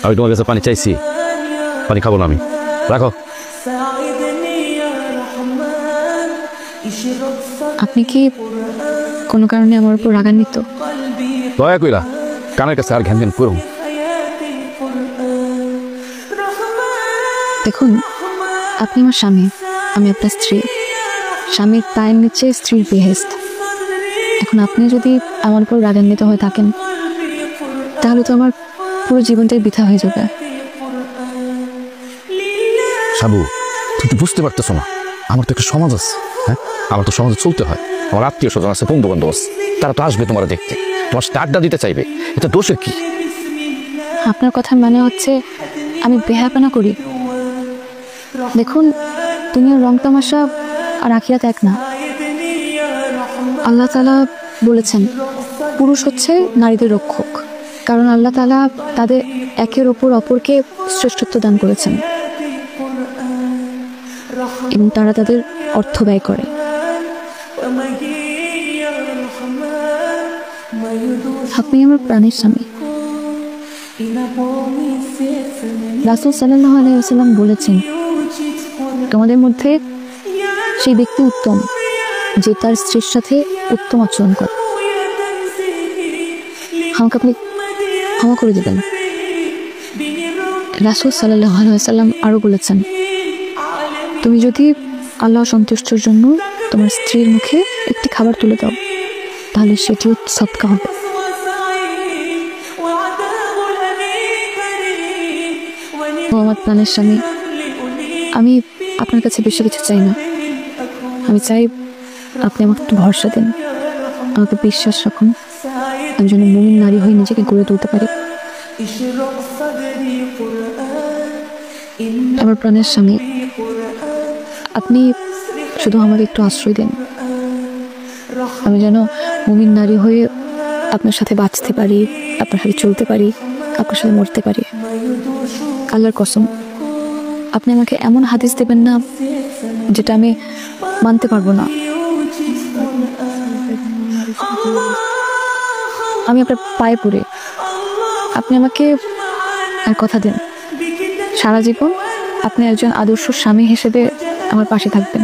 আমি তোমার কাছে পানি চাইছি, পানি খাবো না আমি। রাখো। আপনি কি কোনো কারণে আমার উপর রাগান্বিত? দয়া কইরা কানের কাছে আর ঘ্যান ঘ্যান করুন। দেখুন, আপনি আমার স্বামী, আমি আপনার স্ত্রী। স্বামীর পায়ের নিচে স্ত্রীর বেহেস্ত। এখন আপনি যদি আমার উপর রাগান্বিত হয়ে থাকেন, তাহলে তো আমার পুরো জীবনটাই বৃথা হয়ে যাবে। সাবু, তুই তো বুঝতে পারতেছ না, আমার তো একটা সমাজ আছে। হ্যাঁ, আমার তো সমাজে চলতে হয়। আমার আত্মীয় স্বজন আছে, বন্ধু বান্ধব আছে, তারা তো আসবে তোমার দেখতে, তোমার সাথে আড্ডা দিতে চাইবে। এটা দোষের কি? আপনার কথার মানে হচ্ছে আমি বেহাপনা করি? দেখুন, দুনিয়ার রং তামাশা আর আখিরাত এক না। আল্লাহ তাআলা বলেছেন পুরুষ হচ্ছে নারীদের রক্ষক, কারণ আল্লাহ তাআলা তাদের একের ওপর অপরকে শ্রেষ্ঠত্ব দান করেছেন এবং তারা তাদের অর্থ ব্যয় করে। আপনি আমার প্রাণের স্বামী। রাসূল সাল্লাল্লাহু আলাইহি ওয়াসাল্লাম বলেছেন, তোমাদের মধ্যে সেই ব্যক্তি উত্তম যে তার স্ত্রীর সাথে উত্তম আচরণ করে। আমাকে আপনি ক্ষমা করে দেবেন। রাসূল সাল্লাল্লাহু আলাইহি ওয়াসাল্লাম আরও বলেছেন, তুমি যদি আল্লাহ সন্তুষ্টির জন্য তোমার স্ত্রীর মুখে একটি খাবার তুলে দাও, তাহলে সেটিও সদকা হবে। আমার প্রাণের স্বামী, আমি আপনার কাছে বেশি কিছু চাই না। আমি চাই আপনি আমাকে একটু ভরসা দেন, আমাকে বিশ্বাস রাখুন, আমি যেন মুমিন নারী হয়ে নিজেকে গড়ে তুলতে পারি। আমার প্রাণের স্বামী, আপনি শুধু আমাকে একটু আশ্রয় দেন, আমি যেন মুমিন নারী হয়ে আপনার সাথে বাঁচতে পারি, আপনার সাথে চলতে পারি, আপনার সাথে মরতে পারি। আল্লাহর কসম, আপনি আমাকে এমন হাদিস দেবেন না যেটা আমি মানতে পারবো না। আমি আপনার পায়ে পড়ে আপনি আমাকে আর কথা দেন, সারা জীবন আপনি একজন আদর্শ স্বামী হিসেবে আমার পাশে থাকবেন।